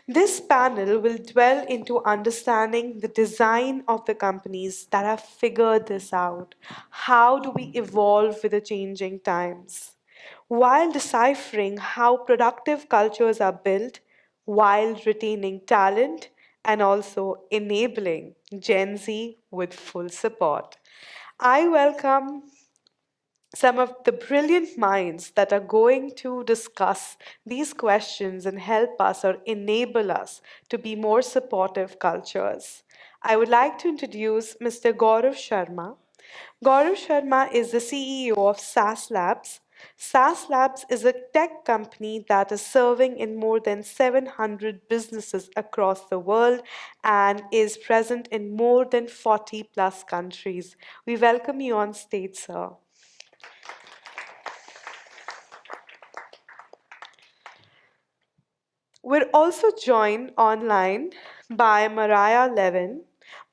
This panel will dwell into understanding the design of the companies that have figured this out. How do we evolve with the changing times? While deciphering how productive cultures are built, while retaining talent and also enabling Gen Z with full support. I welcome some of the brilliant minds that are going to discuss these questions and help us or enable us to be more supportive cultures. I would like to introduce Mr. Gaurav Sharma. Gaurav Sharma is the CEO of SAS Labs. SAS Labs is a tech company that is serving in more than 700 businesses across the world and is present in more than 40 plus countries. We welcome you on stage, sir. We're also joined online by Mariah Levin.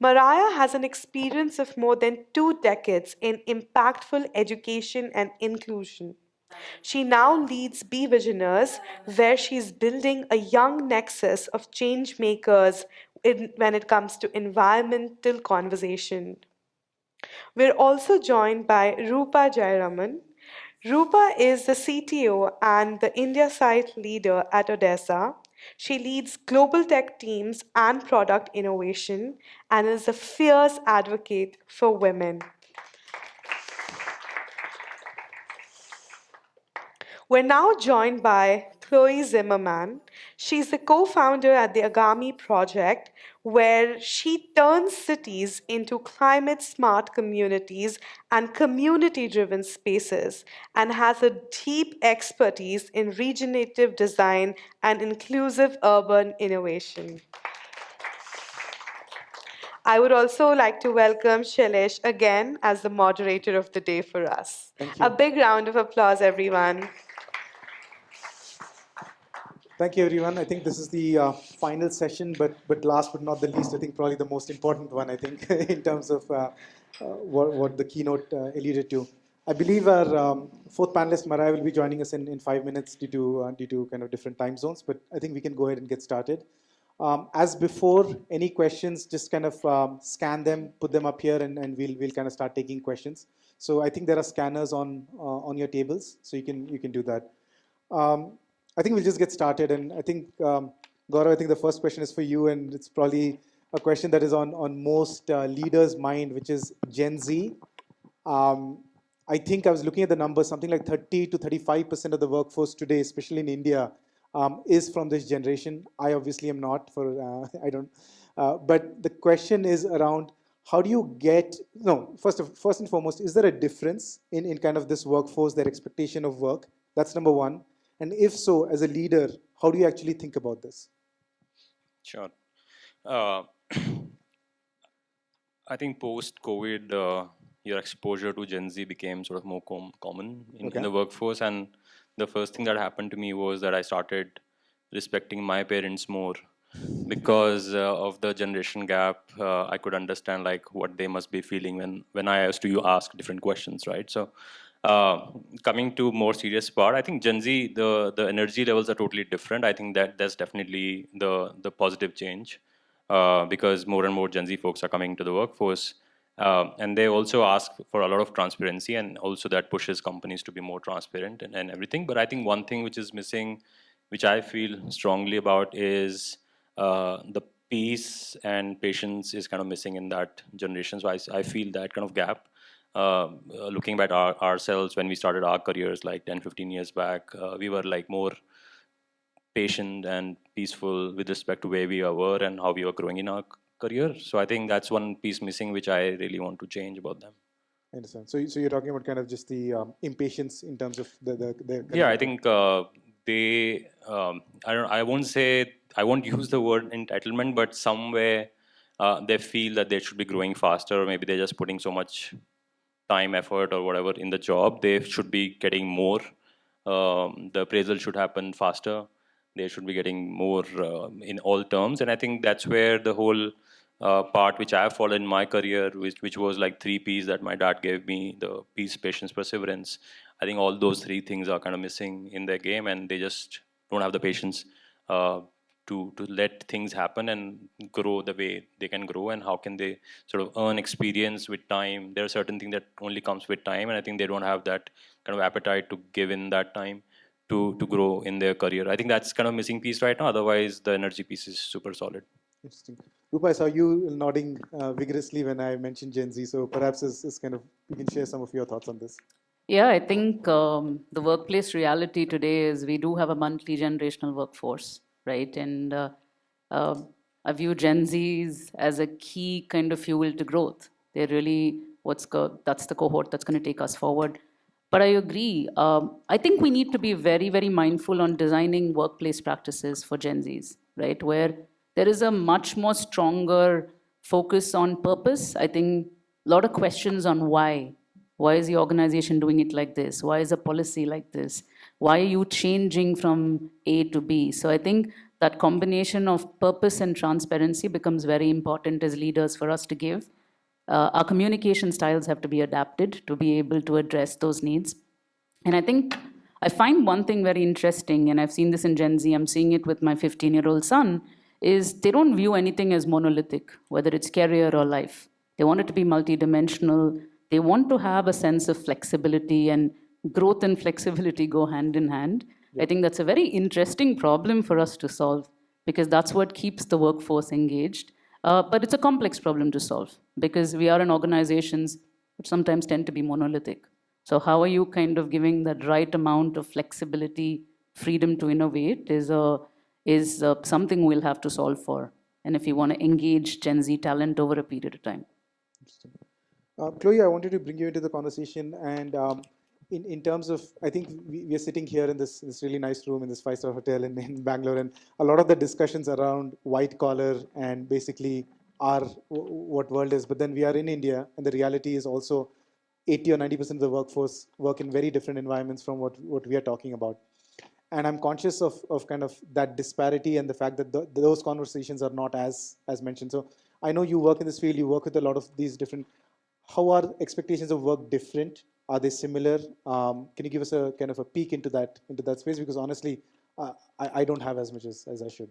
Mariah has an experience of more than 2 decades in impactful education and inclusion. She now leads Be Visioners, where she's building a young nexus of change makers when it comes to environmental conversation. We're also joined by Rupa Jairaman. Rupa is the CTO and the India site leader at Odessa. She leads global tech teams and product innovation and is a fierce advocate for women. We're now joined by Chloe Zimmerman. She's the co founder at the Agami Project, where she turns cities into climate smart communities and community driven spaces, and has a deep expertise in regenerative design and inclusive urban innovation. I would also like to welcome Shailesh again as the moderator of the day for us. Thank A you. big round of applause, everyone. Thank you, everyone. I think this is the final session, but last but not the least, I think probably the most important one, I think, in terms of what the keynote alluded to. I believe our fourth panelist, Mariah, will be joining us in 5 minutes due to kind of different time zones, but I think we can go ahead and get started. As before, any questions, just kind of scan them, put them up here, and we'll kind of start taking questions. So I think there are scanners on your tables, so you can do that. Um, I think we'll just get started, and I think Gaurav, I think the first question is for you, and it's probably a question that is on most leaders' mind, which is Gen Z. Um, I think I was looking at the numbers, something like 30 to 35% of the workforce today, especially in India, is from this generation. I obviously am not. I don't. But the question is around how do you get no first and foremost, is there a difference in kind of this workforce, their expectation of work? That's number one. And if so, as a leader, how do you actually think about this? Sure. Uh, I think post-COVID, your exposure to Gen Z became sort of more common in Okay. the workforce. And the first thing that happened to me was that I started respecting my parents more because of the generation gap. I could understand like what they must be feeling when I used to ask different questions, right? So coming to more serious part, I think Gen Z, the energy levels are totally different. I think that that's definitely the positive change because more and more Gen Z folks are coming to the workforce. And they also ask for a lot of transparency, and also that pushes companies to be more transparent and everything. But I think one thing which is missing, which I feel strongly about, is the peace and patience is kind of missing in that generation. So I feel that kind of gap. Looking back ourselves when we started our careers like 10, 15 years back, we were like more patient and peaceful with respect to where we were and how we were growing in our career. So I think that's one piece missing, which I really want to change about them. I understand. So you're talking about kind of just the impatience in terms of the kind Yeah, of I think they. I don't. I won't say. I won't use the word entitlement, but somewhere they feel that they should be growing faster, or maybe they're just putting so much time, effort, or whatever in the job. They should be getting more. The appraisal should happen faster. They should be getting more in all terms, and I think that's where the whole part which I have followed in my career, which was like 3 P's that my dad gave me: the peace, patience, perseverance. I think all those 3 things are kind of missing in their game, and they just don't have the patience. Uh, to let things happen and grow the way they can grow, and how can they sort of earn experience with time. There are certain things that only comes with time, and I think they don't have that kind of appetite to give in that time to grow in their career. I think that's kind of missing piece right now. Otherwise, the energy piece is super solid. Interesting. Rupa, I saw you nodding vigorously when I mentioned Gen Z, so perhaps is kind of you can share some of your thoughts on this. Yeah, I think the workplace reality today is we do have a multi-generational workforce, right? And uh, I view Gen Zs as a key kind of fuel to growth. They're really that's the cohort that's going to take us forward. But I agree. I think we need to be very, very mindful on designing workplace practices for Gen Zs, right? Where there is a much more stronger focus on purpose. I think a lot of questions on why. Why is the organization doing it like this? Why is a policy like this? Why are you changing from A to B? So I think that combination of purpose and transparency becomes very important as leaders for us to give. Our communication styles have to be adapted to be able to address those needs. And I think I find one thing very interesting, and I've seen this in Gen Z, I'm seeing it with my 15-year-old son, is they don't view anything as monolithic, whether it's career or life. They want it to be multidimensional. They want to have a sense of flexibility, and growth and flexibility go hand in hand. I think that's a very interesting problem for us to solve because that's what keeps the workforce engaged. But it's a complex problem to solve because we are in organizations which sometimes tend to be monolithic. So, how are you kind of giving that right amount of flexibility, freedom to innovate is something we'll have to solve for. And if you want to engage Gen Z talent over a period of time. Interesting. Chloe, I wanted to bring you into the conversation, and in terms of, I think we are sitting here in this really nice room in this five-star hotel in Bangalore, and a lot of the discussions around white collar and basically what world is. But then we are in India, and the reality is also 80 or 90% of the workforce work in very different environments from what we are talking about. And I'm conscious of kind of that disparity and the fact that those conversations are not as mentioned. So I know you work in this field, you work with a lot of these different. How are expectations of work different? Are they similar? Can you give us a kind of a peek into that space? Because honestly, I don't have as much as I should.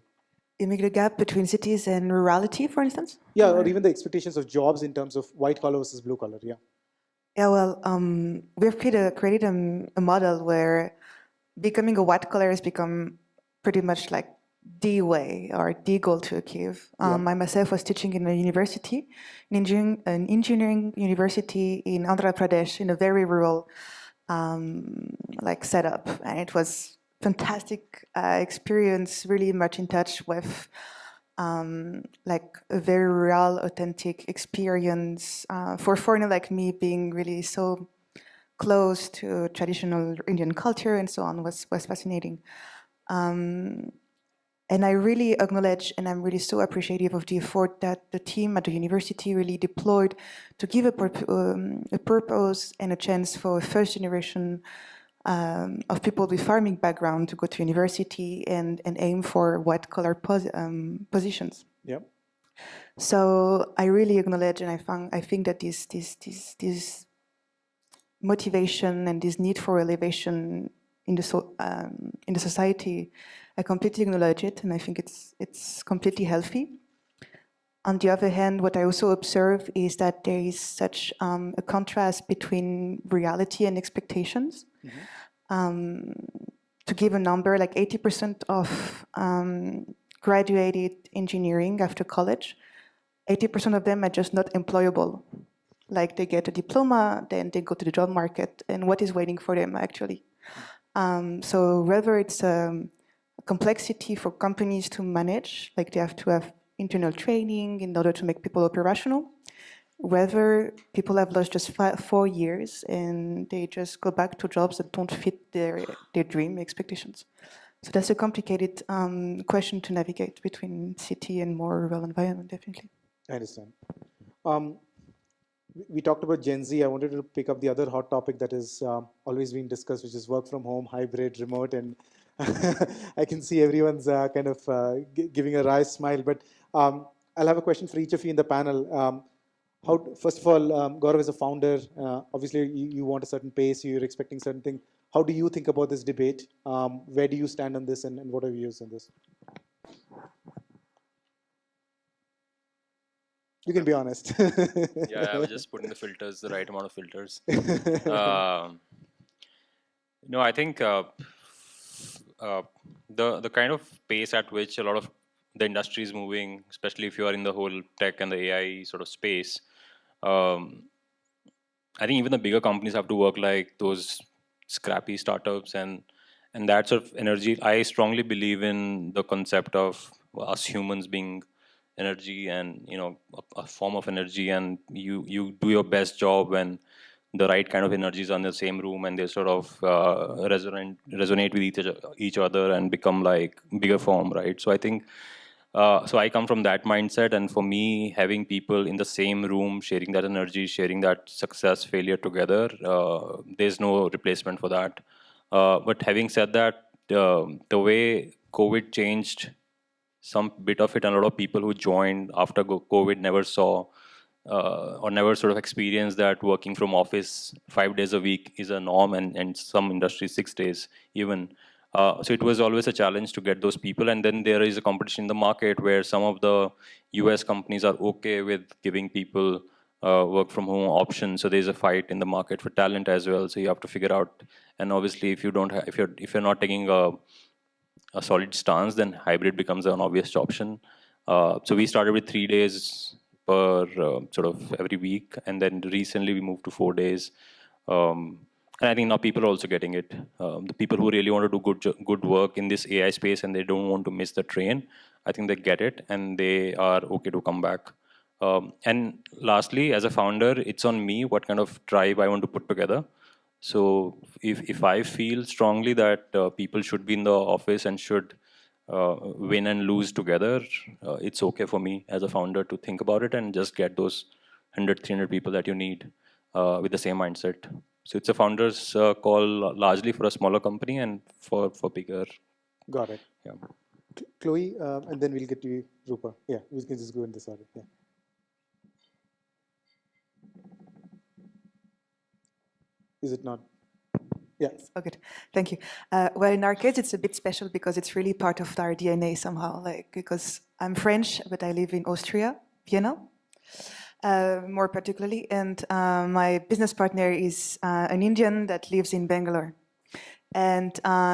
You make the gap between cities and rurality, for instance? Yeah, or even the expectations of jobs in terms of white collar versus blue collar. Yeah. Yeah, well, we've created a model where becoming a white collar has become pretty much like the way or the goal to achieve. I myself was teaching in a university, an engineering university in Andhra Pradesh, in a very rural like setup, and it was fantastic experience. Really much in touch with like a very real, authentic experience for a foreigner like me, being really so close to traditional Indian culture and so on was fascinating. And I really acknowledge, and I'm really so appreciative of the effort that the team at the university really deployed to give a purpose and a chance for a first generation of people with farming background to go to university and aim for white collar positions. Yeah. So I really acknowledge, and I think that this motivation and this need for elevation in the society, I completely acknowledge it, and I think it's completely healthy. On the other hand, what I also observe is that there is such a contrast between reality and expectations. To give a number, like 80% of graduated engineering after college, 80% of them are just not employable. Like they get a diploma, then they go to the job market, and what is waiting for them actually? So whether it's a complexity for companies to manage, like they have to have internal training in order to make people operational, whether people have lost just 4 years and they just go back to jobs that don't fit their dream expectations. So that's a complicated question to navigate between city and more rural environment, definitely. I understand. We talked about Gen Z. I wanted to pick up the other hot topic that is always being discussed, which is work from home, hybrid, remote, and I can see everyone's kind of giving a wry smile. But I'll have a question for each of you in the panel. First of all, Gaurav is a founder. Obviously, you want a certain pace. You're expecting certain thing. How do you think about this debate? Where do you stand on this, and what are your views on this? You can be honest. Yeah, I was just putting the filters, the right amount of filters. Um, no, I think uh, the kind of pace at which a lot of the industry is moving, especially if you are in the whole tech and the AI sort of space, um, I think even the bigger companies have to work like those scrappy startups and that sort of energy. I strongly believe in the concept of us humans being energy and a form of energy, and you do your best job when the right kind of energies are in the same room and they sort of resonate with each other and become like bigger form, right? So I think so I come from that mindset, and for me, having people in the same room, sharing that energy, sharing that success, failure together, there's no replacement for that. But having said that, the way COVID changed some bit of it, and a lot of people who joined after COVID never saw or never sort of experienced that working from office 5 days a week is a norm, and some industries 6 days even. So it was always a challenge to get those people, and then there is a competition in the market where some of the US companies are okay with giving people work from home options. So there's a fight in the market for talent as well. So you have to figure out, and obviously if you don't if you're not taking a solid stance, then hybrid becomes an obvious option. So we started with 3 days per sort of every week, and then recently we moved to 4 days. And I think now people are also getting it. The people who really want to do good work in this AI space and they don't want to miss the train, I think they get it and they are okay to come back. And lastly, as a founder, it's on me what kind of tribe I want to put together. So if I feel strongly that people should be in the office and should win and lose together, it's okay for me as a founder to think about it and just get those 100, 300 people that you need with the same mindset. So it's a founder's call largely for a smaller company and for bigger. Got it. Yeah. Chloe, and then we'll get to you, Rupa. Yeah, we can just go in this order. Yeah. Is it not? Yeah. Oh, good. Thank you. Well, in our case, it's a bit special because it's really part of our DNA somehow. Like, because I'm French, but I live in Austria, Vienna, more particularly, and my business partner is an Indian that lives in Bangalore. And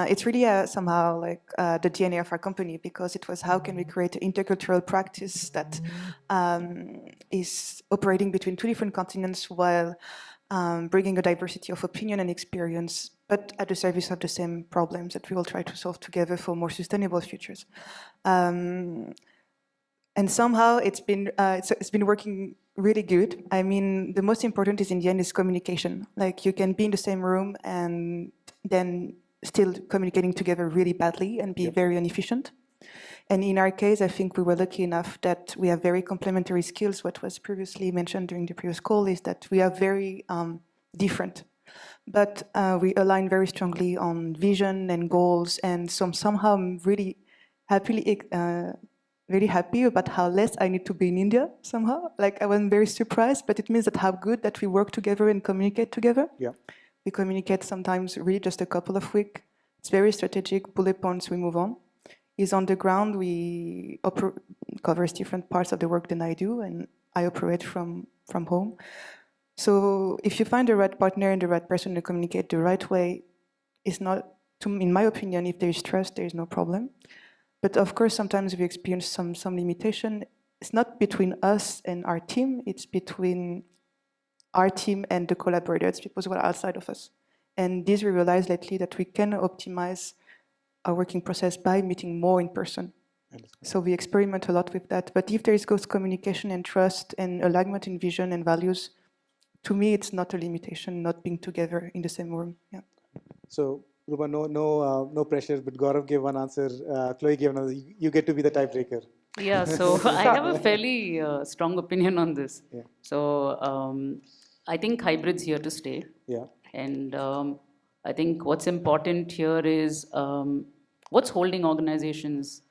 it's really somehow like the DNA of our company, because it was how can we create an intercultural practice that is operating between two different continents while bringing a diversity of opinion and experience, but at the service of the same problems that we will try to solve together for more sustainable futures. And somehow it's been working really good. I mean, the most important is in the end is communication. Like you can be in the same room and then still communicating together really badly and be very inefficient. And in our case, I think we were lucky enough that we have very complementary skills. What was previously mentioned during the previous call is that we are very different, but we align very strongly on vision and goals. And so somehow I'm really very happy about how less I need to be in India somehow. Like I wasn't very surprised, but it means that how good that we work together and communicate together. Yeah. We communicate sometimes really just a couple of weeks. It's very strategic, bullet points, we move on. He's on the ground, we covers different parts of the work than I do, and I operate from home. So if you find the right partner and the right person to communicate the right way, it's not, in my opinion, if there is trust, there is no problem. But of course, sometimes we experience some limitation. It's not between us and our team, it's between our team and the collaborators, people who are outside of us. And this we realized lately that we can optimize our working process by meeting more in person. So we experiment a lot with that. But if there is good communication and trust and alignment in vision and values, to me, it's not a limitation, not being together in the same room. Yeah. So, Rupa, no pressure, but Gaurav gave one answer, Chloe gave another. You get to be the tiebreaker. Yeah, so I have a fairly strong opinion on this. Yeah. So I think hybrid's here to stay. Yeah. And I think what's important here is what's holding organizations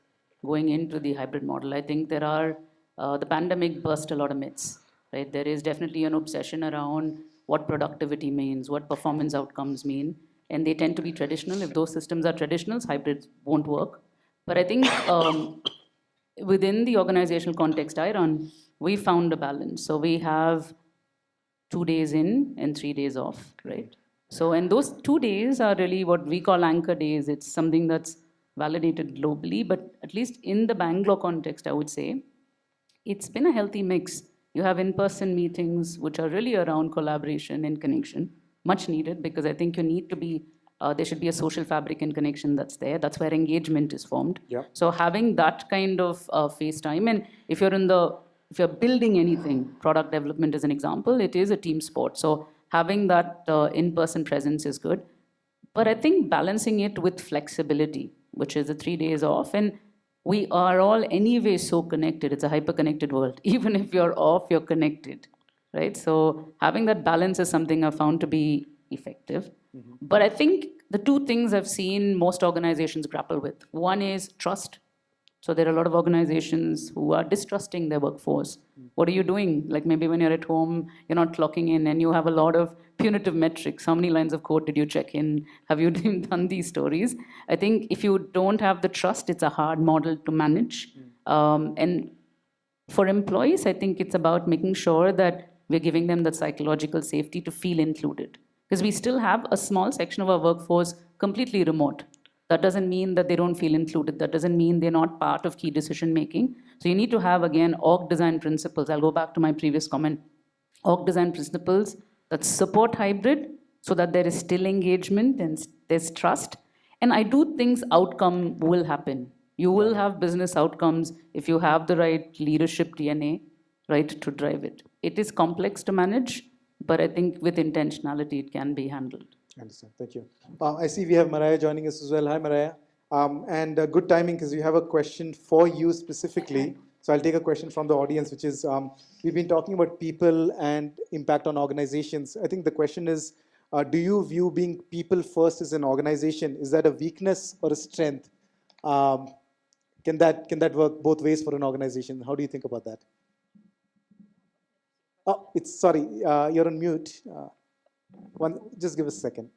going into the hybrid model. I think there are, the pandemic burst a lot of myths, right? There is definitely an obsession around what productivity means, what performance outcomes mean, and they tend to be traditional. If those systems are traditional, hybrid won't work. But I think within the organizational context I run, we found a balance. So we have 2 days in and 3 days off, right? So, and those 2 days are really what we call anchor days. It's something that's validated globally, but at least in the Bangalore context, I would say it's been a healthy mix. You have in person meetings, which are really around collaboration and connection, much needed because I think you need to be, there should be a social fabric and connection that's there. That's where engagement is formed. Yeah. So having that kind of face time, and if you're in the, if you're building anything, product development as an example, it is a team sport. So having that in person presence is good. But I think balancing it with flexibility, which is the 3 days off, and we are all anyway so connected. It's a hyper connected world. Even if you're off, you're connected, right? So having that balance is something I've found to be effective. But I think the two things I've seen most organizations grapple with, one is trust. So there are a lot of organizations who are distrusting their workforce. What are you doing? Like maybe when you're at home, you're not clocking in and you have a lot of punitive metrics. How many lines of code did you check in? Have you done these stories? I think if you don't have the trust, it's a hard model to manage. And for employees, I think it's about making sure that we're giving them that psychological safety to feel included. Because we still have a small section of our workforce completely remote. That doesn't mean that they don't feel included. That doesn't mean they're not part of key decision making. So you need to have, again, org design principles. I'll go back to my previous comment. Org design principles that support hybrid so that there is still engagement and there's trust. And I do think outcome will happen. You will have business outcomes if you have the right leadership DNA, right, to drive it. It is complex to manage, but I think with intentionality, it can be handled. I understand. Thank you. I see we have Mariah joining us as well. Hi, Mariah. And good timing because we have a question for you specifically. So I'll take a question from the audience, which is, we've been talking about people and impact on organizations. I think the question is, do you view being people first as an organization? Is that a weakness or a strength? Can that work both ways for an organization? How do you think about that? Oh, sorry, you're on mute. Just give us a second.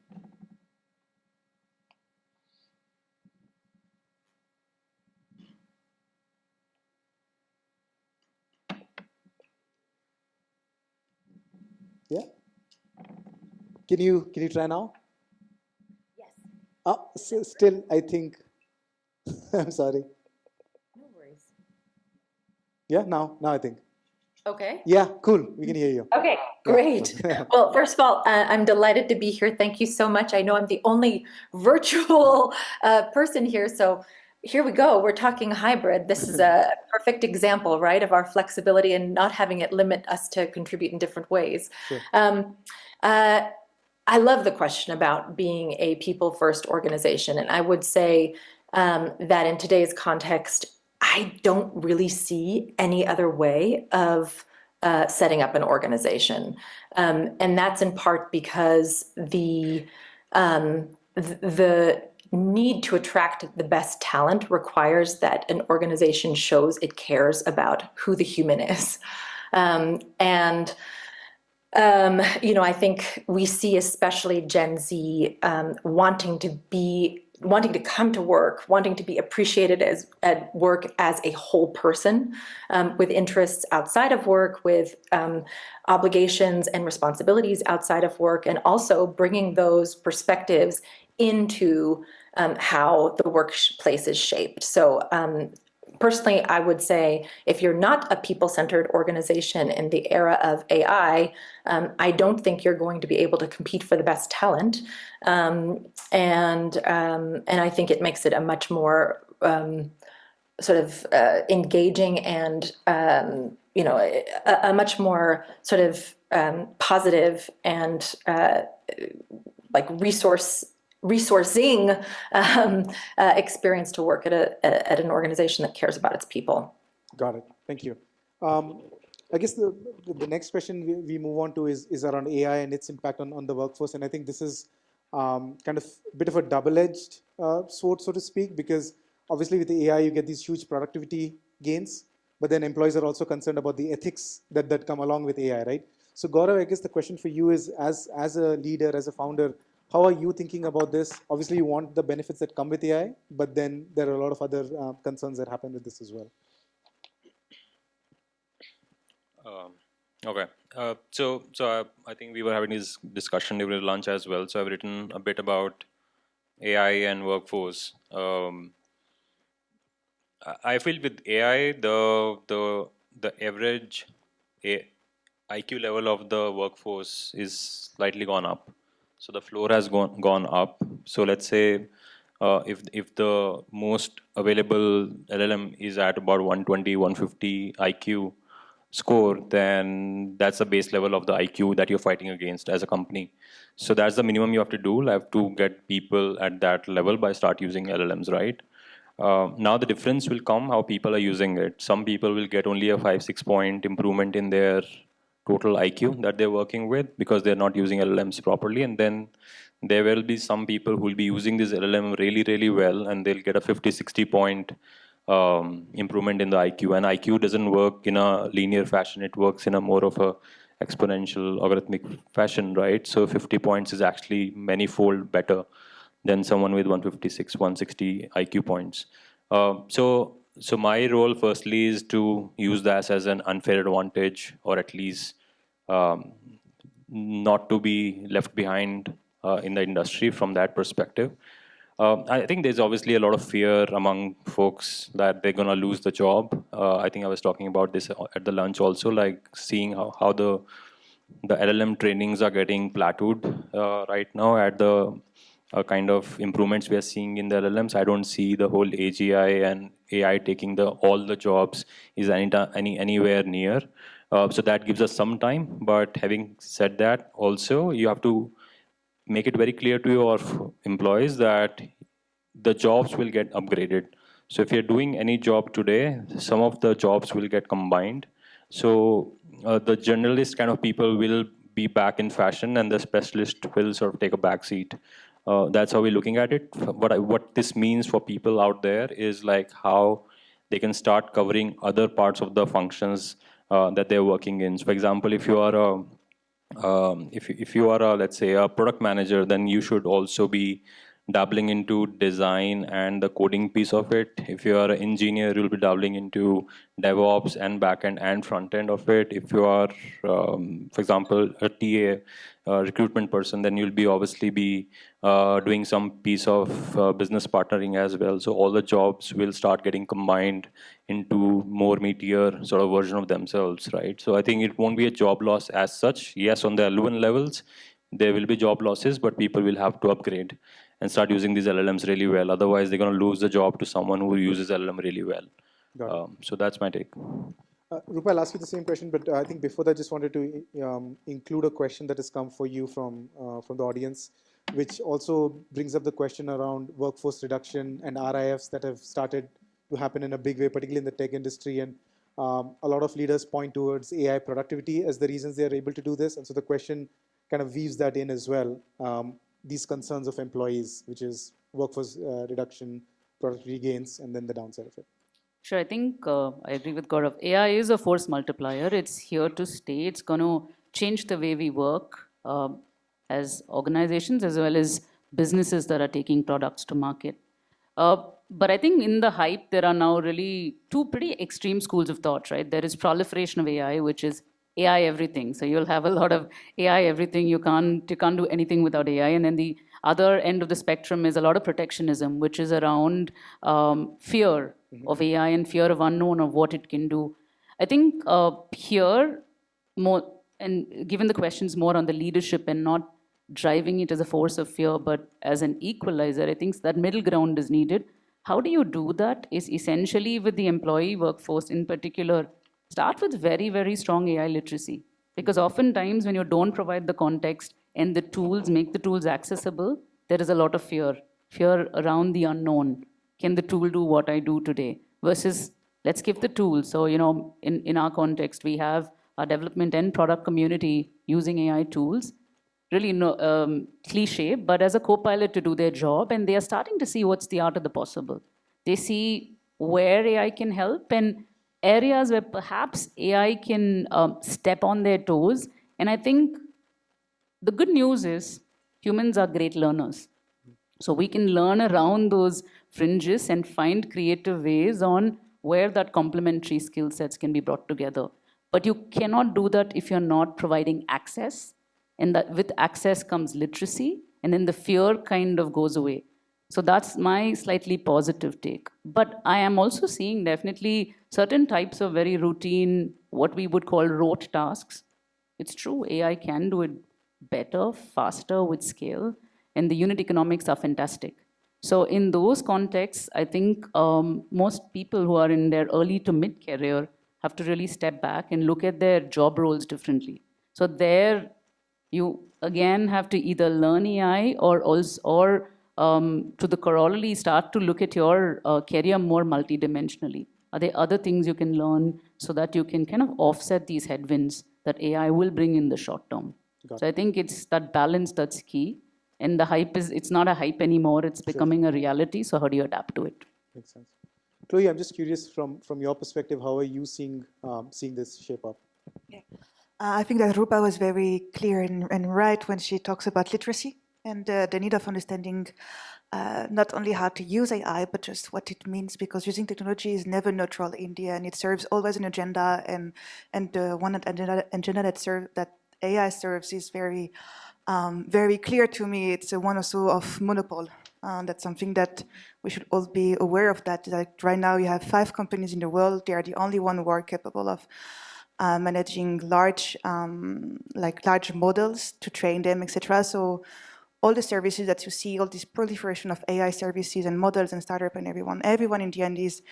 Yeah. Can you try now? Yes. Oh, still, I think. I'm sorry. No worries. Yeah, now I think. Okay. Yeah, cool. We can hear you. Okay, great. Well, first of all, I'm delighted to be here. Thank you so much. I know I'm the only virtual person here, so here we go. We're talking hybrid. This is a perfect example, right, of our flexibility and not having it limit us to contribute in different ways. Sure. I love the question about being a people-first organization, and I would say that in today's context, I don't really see any other way of setting up an organization. And that's in part because the need to attract the best talent requires that an organization shows it cares about who the human is. I think we see especially Gen Z wanting to come to work, wanting to be appreciated at work as a whole person, with interests outside of work, with obligations and responsibilities outside of work, and also bringing those perspectives into how the workplace is shaped. So personally, I would say if you're not a people-centered organization in the era of AI, I don't think you're going to be able to compete for the best talent. And I think it makes it a much more sort of engaging and a much more sort of positive and like resourcing experience to work at an organization that cares about its people. Got it. Thank you. I guess the next question we move on to is around AI and its impact on the workforce. And I think this is kind of a bit of a double-edged sword, so to speak, because obviously with the AI, you get these huge productivity gains, but then employees are also concerned about the ethics that come along with AI, right? So Gaurav, I guess the question for you is, as a leader, as a founder, How are you thinking about this? Obviously, you want the benefits that come with AI, but then there are a lot of other concerns that happen with this as well. Okay. I think we were having this discussion during lunch as well. So I've written a bit about AI and workforce. I feel with AI, the average IQ level of the workforce is slightly gone up. So the floor has gone up. So let's say if the most available LLM is at about 120, 150 IQ score, then that's the base level of the IQ that you're fighting against as a company. So that's the minimum you have to do. You have to get people at that level by start using LLMs, right? Now the difference will come how people are using it. Some people will get only a 5-6 point improvement in their total IQ that they're working with because they're not using LLMs properly, and then there will be some people who will be using this LLM really, really well, and they'll get a 50-60 point improvement in the IQ. And IQ doesn't work in a linear fashion; it works in a more of a exponential logarithmic fashion, right? So 50 points is actually many-fold better than someone with 156, 160 IQ points. So my role firstly is to use that as an unfair advantage, or at least um, not to be left behind in the industry from that perspective. I think there's obviously a lot of fear among folks that they're gonna lose the job. I think I was talking about this at the lunch also, like seeing how the LLM trainings are getting plateaued right now at the kind of improvements we are seeing in the LLMs. I don't see the whole AGI and AI taking all the jobs is anywhere near. So that gives us some time. But having said that, also you have to make it very clear to your employees that the jobs will get upgraded. So if you're doing any job today, some of the jobs will get combined. So the generalist kind of people will be back in fashion, and the specialist will sort of take a back seat. That's how we're looking at it. What this means for people out there is like how they can start covering other parts of the functions that they're working in. So for example, if you are if you are let's say a product manager, then you should also be dabbling into design and the coding piece of it. If you are an engineer, you'll be dabbling into DevOps and backend and front end of it. If you are, for example, a TA, recruitment person, then you'll be obviously be doing some piece of business partnering as well. So all the jobs will start getting combined into more meatier sort of version of themselves, right? So I think it won't be a job loss as such. Yes, on the L1 levels, there will be job losses, but people will have to upgrade and start using these LLMs really well. Otherwise, they're going to lose the job to someone who uses LLM really well. So that's my take. Rupa, I'll ask you the same question, but I think before that, just wanted to include a question that has come for you from the audience, which also brings up the question around workforce reduction and RIFs that have started to happen in a big way, particularly in the tech industry. And a lot of leaders point towards AI productivity as the reasons they are able to do this. And so the question kind of weaves that in as well. These concerns of employees, which is workforce reduction, productivity gains, and then the downside of it. Sure, I think I agree with Gaurav. AI is a force multiplier. It's here to stay. It's going to change the way we work as organizations as well as businesses that are taking products to market. But I think in the hype, there are now really two pretty extreme schools of thought, right? There is proliferation of AI, which is AI everything. So you'll have a lot of AI everything. You can't do anything without AI. And then the other end of the spectrum is a lot of protectionism, which is around fear of AI and fear of unknown of what it can do. I think here more, and given the questions more on the leadership and not driving it as a force of fear, but as an equalizer, I think that middle ground is needed. How do you do that is essentially with the employee workforce in particular, start with very, very strong AI literacy. Because oftentimes when you don't provide the context and the tools, make the tools accessible, there is a lot of fear around the unknown. Can the tool do what I do today? Versus let's give the tool. So, in our context, we have our development and product community using AI tools, really cliche, but as a co-pilot to do their job, and they are starting to see what's the art of the possible. They see where AI can help and areas where perhaps AI can step on their toes. And I think the good news is humans are great learners. So we can learn around those fringes and find creative ways on where that complementary skill sets can be brought together. But you cannot do that if you're not providing access. And that with access comes literacy, and then the fear kind of goes away. So that's my slightly positive take. But I am also seeing definitely certain types of very routine, what we would call rote tasks. It's true, AI can do it better, faster with scale, and the unit economics are fantastic. So in those contexts, I think most people who are in their early to mid career have to really step back and look at their job roles differently. So there, you again have to either learn AI or to the corollary, start to look at your career more multidimensionally. Are there other things you can learn so that you can kind of offset these headwinds that AI will bring in the short term? So I think it's that balance that's key. And the hype it's not a hype anymore, it's becoming a reality. So how do you adapt to it? Makes sense. Chloe, I'm just curious from your perspective, how are you seeing this shape up? I think that Rupa was very clear and right when she talks about literacy and the need of understanding not only how to use AI, but just what it means, because using technology is never neutral in the end. It serves always an agenda, and the one agenda that AI serves is very very clear to me. It's one also of monopole. That's something that we should all be aware of. That like right now you have 5 companies in the world. They are the only one who are capable of managing large models to train them, etc. So all the services that you see, all this proliferation of AI services and models and startup and everyone in the end is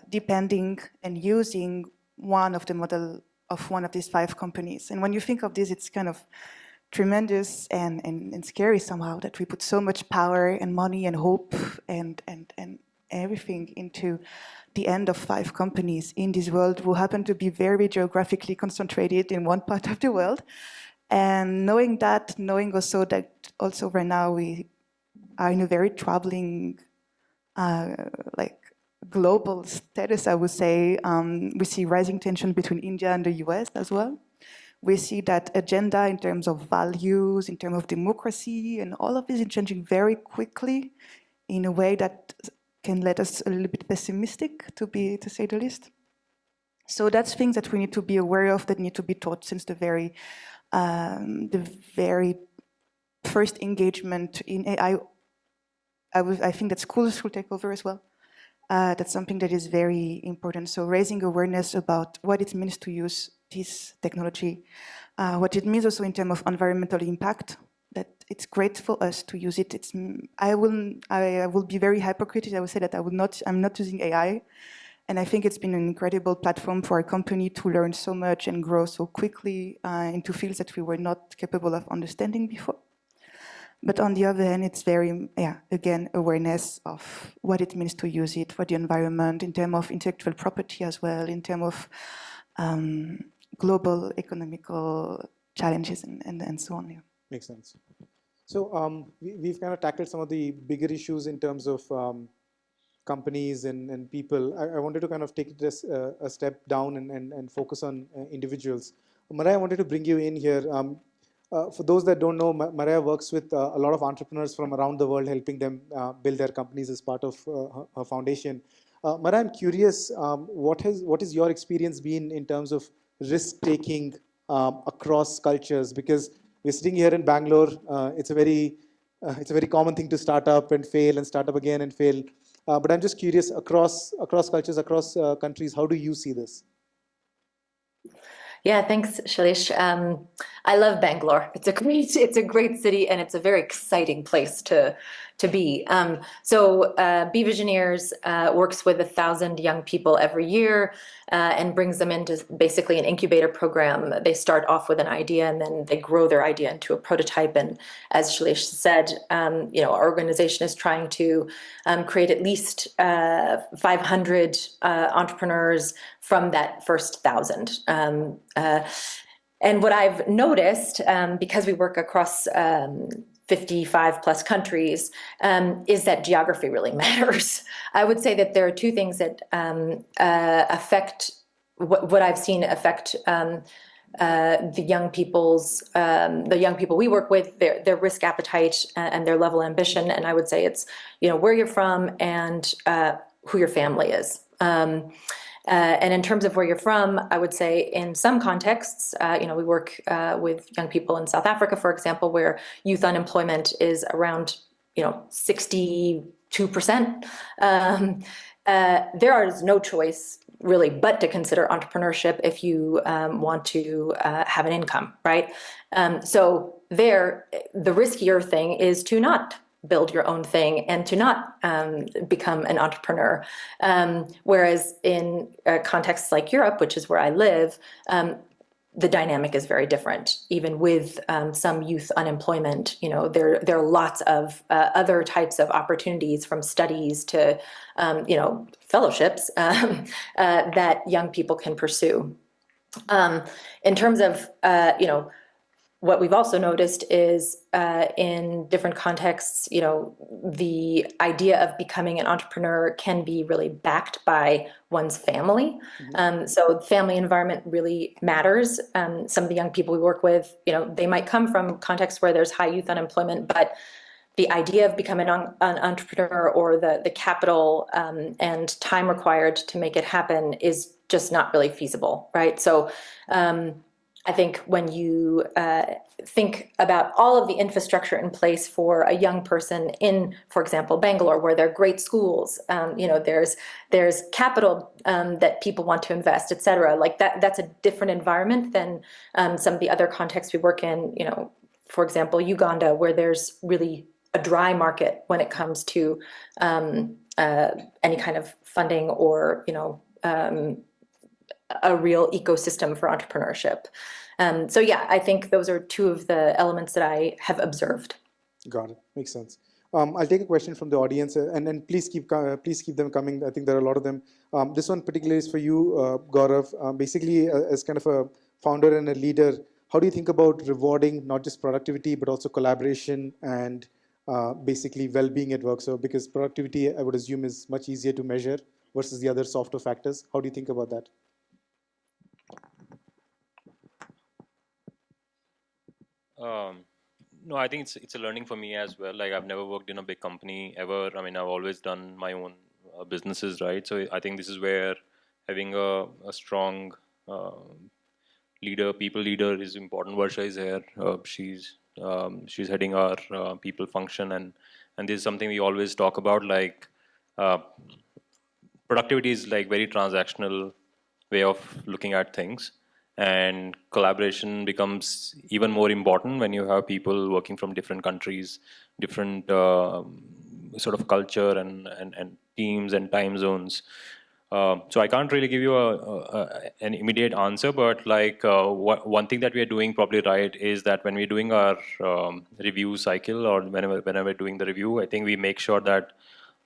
depending and using one of the model of one of these 5 companies. And when you think of this, it's kind of tremendous and scary somehow that we put so much power and money and hope and everything into the end of 5 companies in this world who happen to be very geographically concentrated in one part of the world. And knowing also that also right now we are in a very troubling global status, I would say. We see rising tension between India and the US as well. We see that agenda in terms of values, in terms of democracy, and all of this is changing very quickly in a way that can let us a little bit pessimistic, to say the least. So that's things that we need to be aware of, that need to be taught since the very first engagement in AI. I think that schools should take over as well. That's something that is very important. So raising awareness about what it means to use this technology, what it means also in terms of environmental impact, that it's great for us to use it. I will be very hypocritical. I will say that I'm not using AI. And I think it's been an incredible platform for a company to learn so much and grow so quickly into fields that we were not capable of understanding before. But on the other hand, it's very, again, awareness of what it means to use it for the environment, in terms of intellectual property as well, in terms of global economical challenges and so on. Yeah. Makes sense. So we've kind of tackled some of the bigger issues in terms of companies and people. I wanted to kind of take it a step down and focus on individuals. Maria, I wanted to bring you in here. For those that don't know, Maria works with a lot of entrepreneurs from around the world, helping them build their companies as part of her foundation. Maria, I'm curious, what is your experience been in terms of risk-taking across cultures? Because we're sitting here in Bangalore, it's a very common thing to start up and fail and start up again and fail. But I'm just curious, across cultures, across countries, how do you see this? Yeah, thanks, Shailesh. I love Bangalore. It's a great city, and it's a very exciting place to be. So Be Visioneers works with 1,000 young people every year and brings them into basically an incubator program. They start off with an idea, and then they grow their idea into a prototype. And as Shailesh said, our organization is trying to create at least 500 entrepreneurs from that first 1,000. And what I've noticed, because we work across 55 plus countries, is that geography really matters. I would say that there are 2 things that affect what I've seen affect the young people we work with, their risk appetite and their level of ambition. And I would say it's, where you're from and who your family is. And in terms of where you're from, I would say in some contexts, we work with young people in South Africa, for example, where youth unemployment is around, 62%. There is no choice really but to consider entrepreneurship if you want to have an income, right? So there, the riskier thing is to not build your own thing and to not become an entrepreneur. Whereas in contexts like Europe, which is where I live, the dynamic is very different. Even with some youth unemployment, there are lots of other types of opportunities, from studies to, fellowships that young people can pursue. In terms of, what we've also noticed is in different contexts, the idea of becoming an entrepreneur can be really backed by one's family. So family environment really matters. Some of the young people we work with, they might come from contexts where there's high youth unemployment, but the idea of becoming an entrepreneur, or the capital and time required to make it happen, is just not really feasible, right? So I think when you think about all of the infrastructure in place for a young person in, for example, Bangalore, where there are great schools, there's capital that people want to invest, et cetera. Like that's a different environment than some of the other contexts we work in. For example, Uganda, where there's really a dry market when it comes to any kind of funding or a real ecosystem for entrepreneurship. So yeah, I think those are two of the elements that I have observed. Got it. Makes sense. I'll take a question from the audience, and please keep them coming. I think there are a lot of them. This one particularly is for you, Gaurav. Basically, as kind of a founder and a leader, how do you think about rewarding not just productivity but also collaboration and basically well-being at work? So, because productivity, I would assume, is much easier to measure versus the other softer factors. How do you think about that? No, I think it's a learning for me as well. Like, I've never worked in a big company ever. I mean, I've always done my own businesses, right? So I think this is where having a strong people leader is important. Varsha is here. She's heading our people function, and this is something we always talk about. Like, productivity is like very transactional way of looking at things. And collaboration becomes even more important when you have people working from different countries, different sort of culture and teams and time zones. So I can't really give you an immediate answer, but like one thing that we are doing probably right is that when we're doing our review cycle, or whenever we're doing the review, I think we make sure that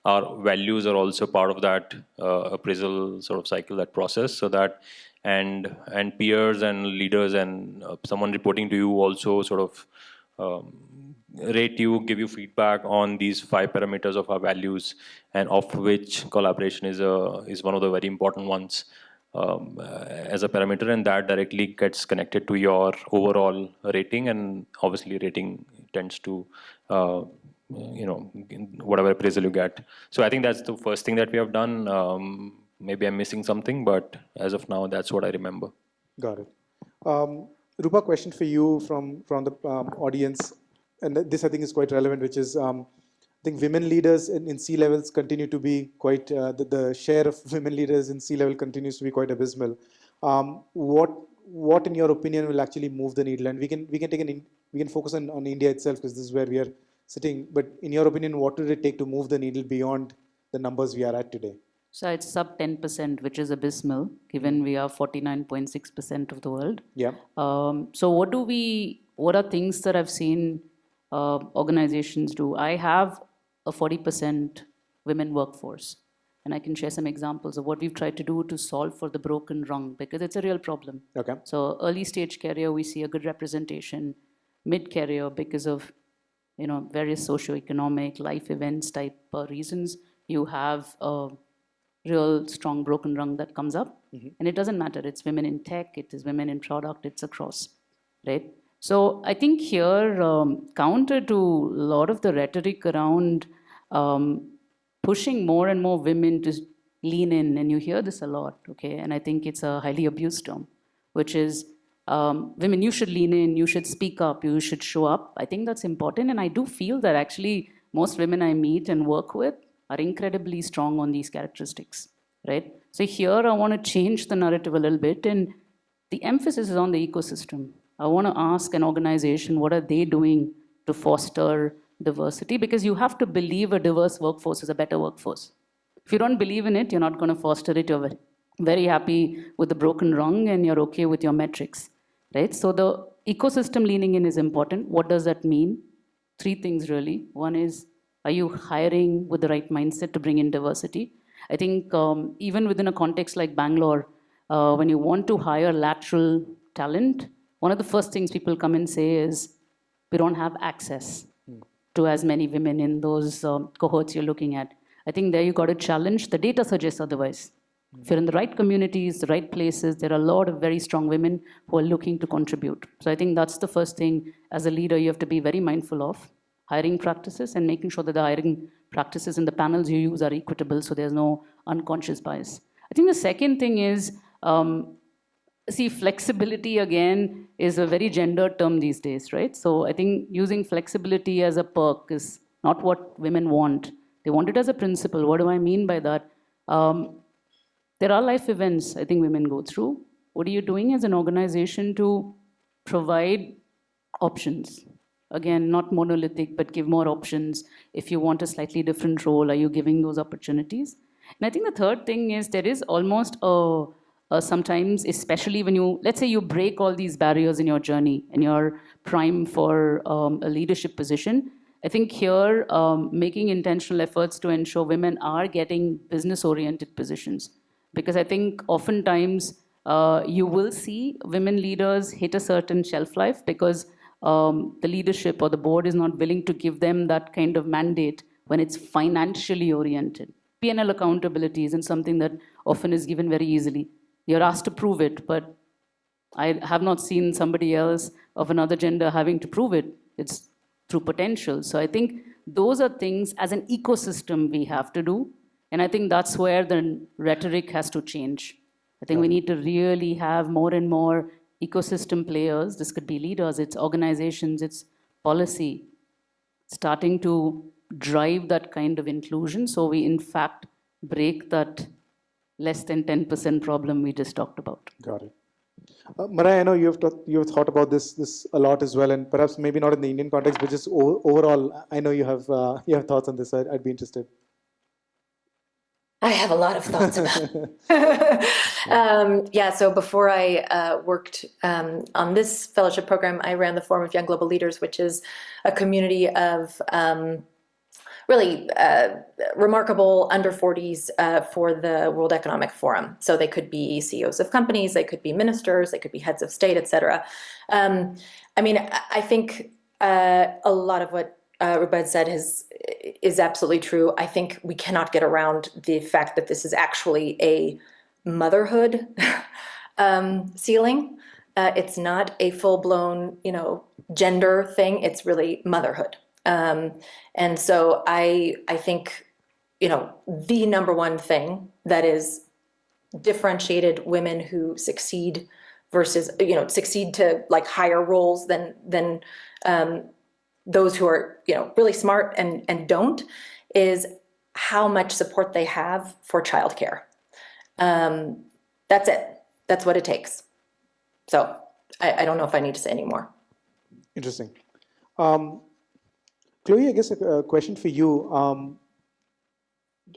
our values are also part of that appraisal sort of cycle, that process, so that and peers and leaders and someone reporting to you also sort of rate you, give you feedback on these 5 parameters of our values, and of which collaboration is one of the very important ones as a parameter, and that directly gets connected to your overall rating, and obviously rating tends to whatever appraisal you get. So I think that's the first thing that we have done. Maybe I'm missing something, but as of now, that's what I remember. Got it. Rupa, question for you from the audience, and this I think is quite relevant, which is I think women leaders in C-levels continue to be quite, the share of women leaders in C-level continues to be quite abysmal. What in your opinion will actually move the needle? And we can focus on India itself, because this is where we are sitting. But in your opinion, what would it take to move the needle beyond the numbers we are at today? So it's sub 10%, which is abysmal, given we are 49.6% of the world. Yeah. So what are things that I've seen organizations do? I have a 40% women workforce, and I can share some examples of what we've tried to do to solve for the broken rung, because it's a real problem. Okay. So early stage career, we see a good representation. Mid career, because of various socioeconomic life events type reasons, you have real strong broken rung that comes up. And it doesn't matter. It's women in tech, it is women in product, it's across, right? So I think here, counter to a lot of the rhetoric around pushing more and more women to lean in, and you hear this a lot, okay? And I think it's a highly abused term, which is women, you should lean in, you should speak up, you should show up. I think that's important, and I do feel that actually most women I meet and work with are incredibly strong on these characteristics, right? So here I want to change the narrative a little bit, and the emphasis is on the ecosystem. I want to ask an organization, what are they doing to foster diversity? Because you have to believe a diverse workforce is a better workforce. If you don't believe in it, you're not going to foster it. You're very happy with the broken rung and you're okay with your metrics, right? So the ecosystem leaning in is important. What does that mean? Three things really. One is, are you hiring with the right mindset to bring in diversity? I think even within a context like Bangalore, when you want to hire lateral talent, one of the first things people come and say is, we don't have access to as many women in those cohorts you're looking at. I think there you got to challenge. The data suggests otherwise. If you're in the right communities, the right places, there are a lot of very strong women who are looking to contribute. So I think that's the first thing as a leader you have to be very mindful of. Hiring practices and making sure that the hiring practices and the panels you use are equitable so there's no unconscious bias. I think the second thing is, see, flexibility again is a very gendered term these days, right? So I think using flexibility as a perk is not what women want. They want it as a principle. What do I mean by that? There are life events I think women go through. What are you doing as an organization to provide options? Again, not monolithic, but give more options. If you want a slightly different role, are you giving those opportunities? And I think the third thing is there is almost sometimes, especially when you, let's say you break all these barriers in your journey and you're prime for a leadership position. I think here, making intentional efforts to ensure women are getting business-oriented positions. Because I think oftentimes you will see women leaders hit a certain shelf life because the leadership or the board is not willing to give them that kind of mandate when it's financially oriented. P&L accountability isn't something that often is given very easily. You're asked to prove it, but I have not seen somebody else of another gender having to prove it. It's through potential. So I think those are things as an ecosystem we have to do. And I think that's where the rhetoric has to change. I think we need to really have more and more ecosystem players. This could be leaders, it's organizations, it's policy, starting to drive that kind of inclusion so we in fact break that less than 10% problem we just talked about. Got it. Marai, I know you've thought about this a lot as well, and perhaps maybe not in the Indian context, but just overall, I know you have thoughts on this. I'd be interested. I have a lot of thoughts about it. So before I worked on this fellowship program, I ran the Forum of Young Global Leaders, which is a community of really remarkable under 40s for the World Economic Forum. So they could be CEOs of companies, they could be ministers, they could be heads of state, et cetera. I mean, I think a lot of what Rubed said is absolutely true. I think we cannot get around the fact that this is actually a motherhood ceiling. It's not a full-blown, gender thing. It's really motherhood. And so I think, the number one thing that is differentiated women who succeed versus, succeed to like higher roles than those who are, really smart and don't, is how much support they have for childcare. That's it. That's what it takes. So I don't know if I need to say any more. Interesting. Chloe, I guess a question for you,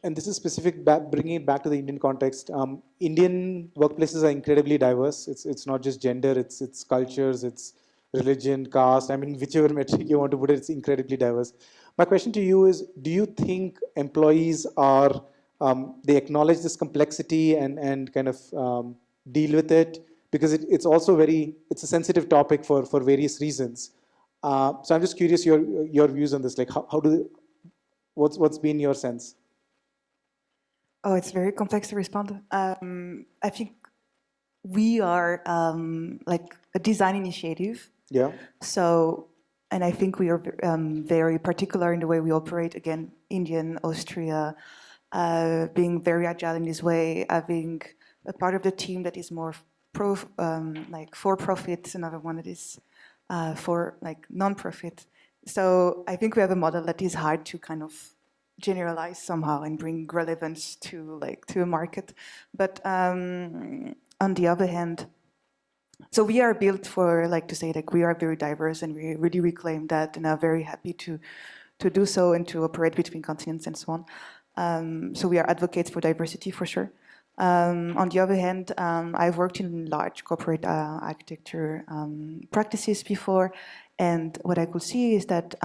and this is specific, bringing it back to the Indian context. Indian workplaces are incredibly diverse. It's not just gender, it's cultures, it's religion, caste. I mean, whichever metric you want to put it, it's incredibly diverse. My question to you is, do you think employees are, they acknowledge this complexity and kind of deal with it? Because it's also it's a sensitive topic for various reasons. So I'm just curious your views on this. Like, what's been your sense? Oh, it's very complex to respond. I think we are like a design initiative. Yeah. So, and I think we are very particular in the way we operate. Again, Indian, Austria, being very agile in this way, having a part of the team that is more like for profit, another one that is for like non-profit. So I think we have a model that is hard to kind of generalize somehow and bring relevance to like to a market. But on the other hand, so we are built for like to say like we are very diverse and we really reclaim that and are very happy to do so and to operate between continents and so on. So we are advocates for diversity for sure. On the other hand, I've worked in large corporate architecture practices before, and what I could see is that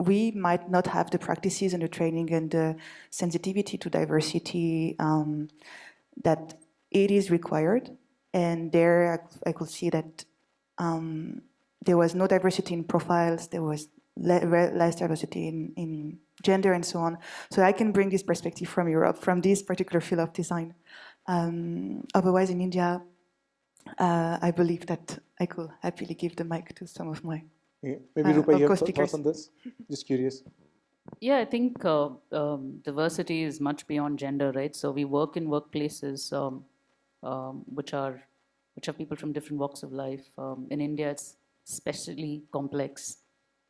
we might not have the practices and the training and the sensitivity to diversity that it is required. And there I could see that there was no diversity in profiles, there was less diversity in gender and so on. So I can bring this perspective from Europe, from this particular field of design. Otherwise, in India, I believe that I could happily give the mic to some of my Maybe Rupa, you have co-speakers. thoughts on this? Just curious. Yeah, I think diversity is much beyond gender, right? So we work in workplaces which have people from different walks of life. In India, it's especially complex.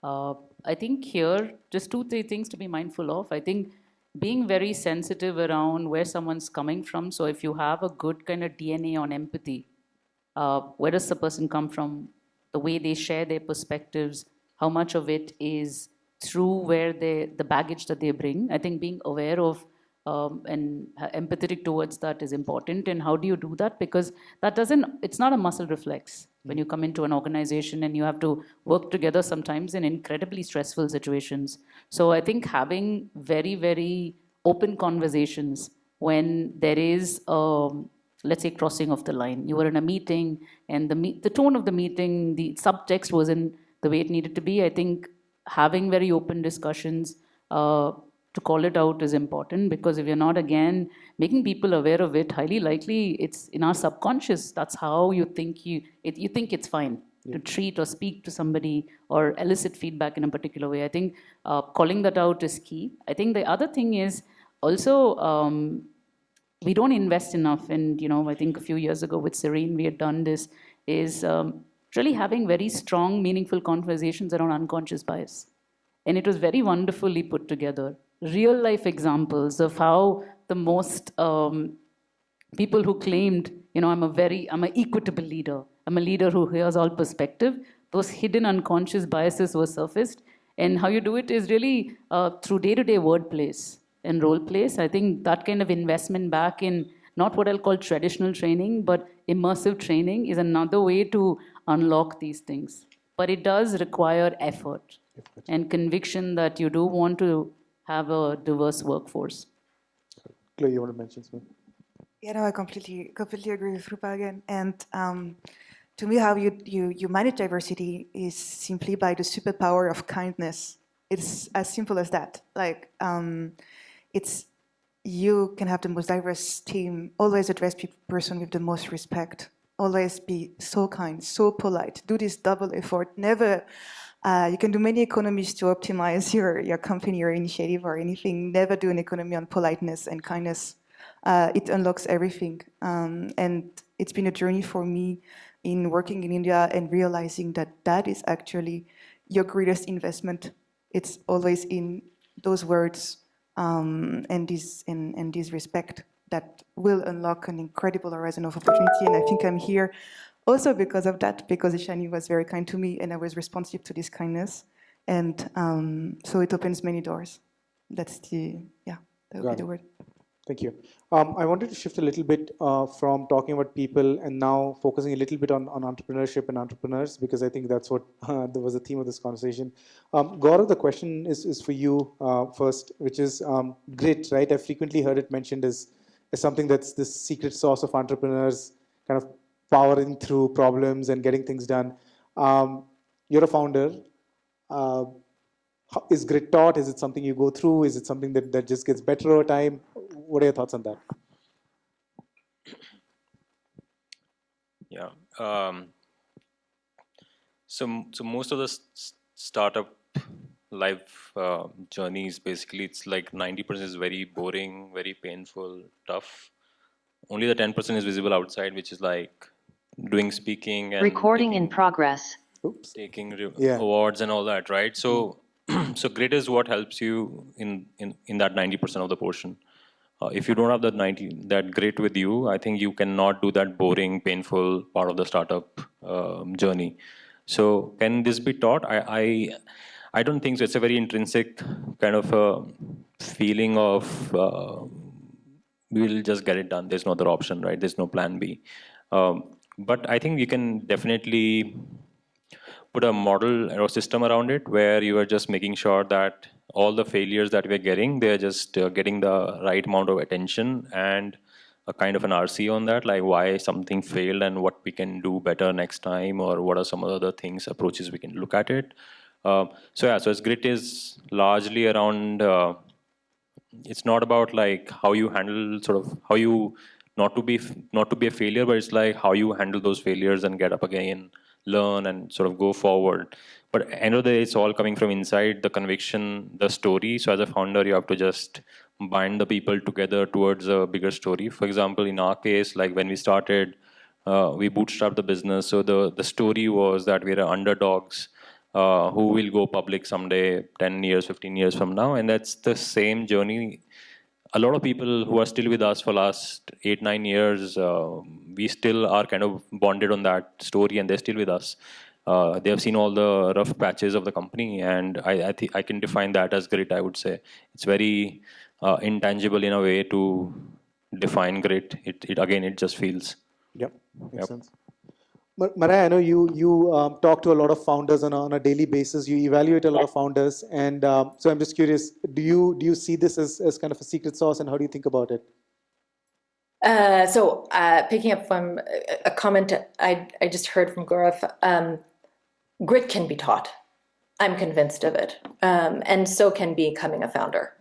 I think here, just two, three things to be mindful of. I think being very sensitive around where someone's coming from. So if you have a good kind of DNA on empathy, where does the person come from? The way they share their perspectives, how much of it is through where the baggage that they bring. I think being aware of and empathetic towards that is important. And how do you do that? Because it's not a muscle reflex when you come into an organization and you have to work together sometimes in incredibly stressful situations. So I think having very, very open conversations when there is, let's say, crossing of the line. You were in a meeting and the tone of the meeting, the subtext wasn't the way it needed to be. I think having very open discussions to call it out is important, because if you're not, again, making people aware of it, highly likely it's in our subconscious. That's how you think you think it's fine to treat or speak to somebody or elicit feedback in a particular way. I think calling that out is key. I think the other thing is also we don't invest enough. And I think a few years ago with Serene, we had done this, is really having very strong, meaningful conversations around unconscious bias. And it was very wonderfully put together. Real life examples of how the most people who claimed, I'm an equitable leader, I'm a leader who hears all perspective, those hidden unconscious biases were surfaced. And how you do it is really through day-to-day word plays and role plays. I think that kind of investment back in not what I'll call traditional training, but immersive training is another way to unlock these things. But it does require effort and conviction that you do want to have a diverse workforce. Chloe, you want to mention something? Yeah, no, I completely agree with Rupa again. And to me, how you manage diversity is simply by the superpower of kindness. It's as simple as that. Like, you can have the most diverse team, always address person with the most respect, always be so kind, so polite, do this double effort, never. You can do many economies to optimize your company or initiative or anything. Never do an economy on politeness and kindness. It unlocks everything. And it's been a journey for me in working in India and realizing that that is actually your greatest investment. It's always in those words and this respect that will unlock an incredible horizon of opportunity. And I think I'm here also because of that, because Ishani was very kind to me and I was responsive to this kindness. And so it opens many doors. That would be the word. Thank you. I wanted to shift a little bit from talking about people and now focusing a little bit on entrepreneurship and entrepreneurs, because I think that's what there was the theme of this conversation. Gaurav, the question is for you first, which is grit, right? I've frequently heard it mentioned as something that's the secret sauce of entrepreneurs, kind of powering through problems and getting things done. You're a founder. Is grit taught? Is it something you go through? Is it something that just gets better over time? What are your thoughts on that? Yeah. So most of the startup life journeys, basically, it's like 90% is very boring, very painful, tough. Only the 10% is visible outside, which is like doing speaking and Recording in progress. Oops. taking Yeah. awards and all that, right? So, so grit is what helps you in that 90% of the portion. If you don't have that grit with you, I think you cannot do that boring, painful part of the startup journey. So, can this be taught? I don't think so. It's a very intrinsic kind of feeling of we'll just get it done. There's no other option, right? There's no plan B. But I think we can definitely put a model or system around it where you are just making sure that all the failures that we're getting, they're just getting the right amount of attention and a kind of an RC on that, like why something failed and what we can do better next time, or what are some other things, approaches we can look at it. So its grit is largely around. It's not about like how you handle sort of how you not to be a failure, but it's like how you handle those failures and get up again, learn and sort of go forward. But at the end of the day, it's all coming from inside the conviction, the story. So as a founder, you have to just bind the people together towards a bigger story. For example, in our case, like when we started, we bootstrapped the business. So the story was that we're underdogs who will go public someday, 10 years, 15 years from now. And that's the same journey. A lot of people who are still with us for last 8, 9 years, we still are kind of bonded on that story, and they're still with us. They have seen all the rough patches of the company, and I think I can define that as grit. I would say it's very intangible in a way to define grit. It again, it just feels. Yep, makes sense. Marai, I know you talk to a lot of founders on a daily basis. You evaluate a lot of founders, and so I'm just curious: do you see this as kind of a secret sauce, and how do you think about it? So picking up from a comment I just heard from Gaurav, grit can be taught. I'm convinced of it, and so can becoming a founder.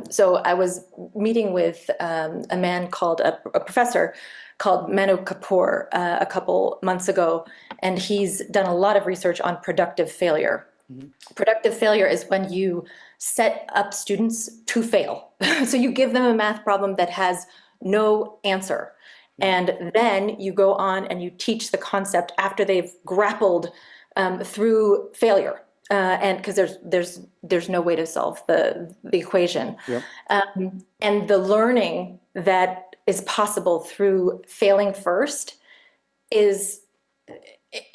So I was meeting with a man called a professor called Manu Kapoor a couple months ago, and he's done a lot of research on productive failure. Mm-hmm. Productive failure is when you set up students to fail. So you give them a math problem that has no answer, and then you go on and you teach the concept after they've grappled through failure. And because there's no way to solve the equation. Yep. And the learning that is possible through failing first is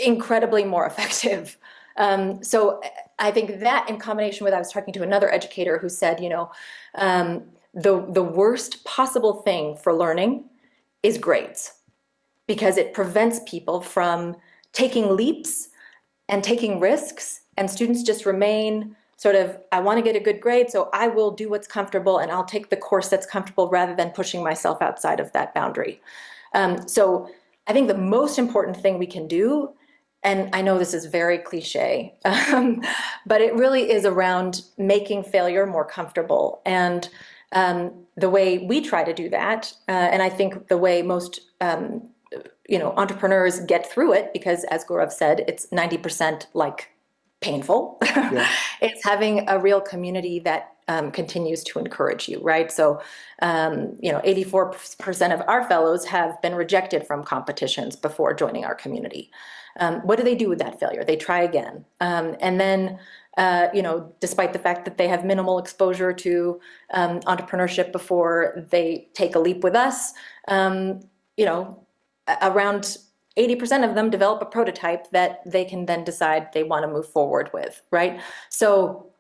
incredibly more effective. So I think that, in combination with, I was talking to another educator who said, the worst possible thing for learning is grades, because it prevents people from taking leaps and taking risks. And students just remain sort of, I want to get a good grade, so I will do what's comfortable and I'll take the course that's comfortable rather than pushing myself outside of that boundary. So I think the most important thing we can do, and I know this is very cliche, but it really is around making failure more comfortable. And the way we try to do that, and I think the way most entrepreneurs get through it, because as Gaurav said, it's 90% like painful. Yeah. It's having a real community that continues to encourage you, right? So, 84% of our fellows have been rejected from competitions before joining our community. What do they do with that failure? They try again. And then, despite the fact that they have minimal exposure to entrepreneurship before they take a leap with us, around 80% of them develop a prototype that they can then decide they want to move forward with, right? So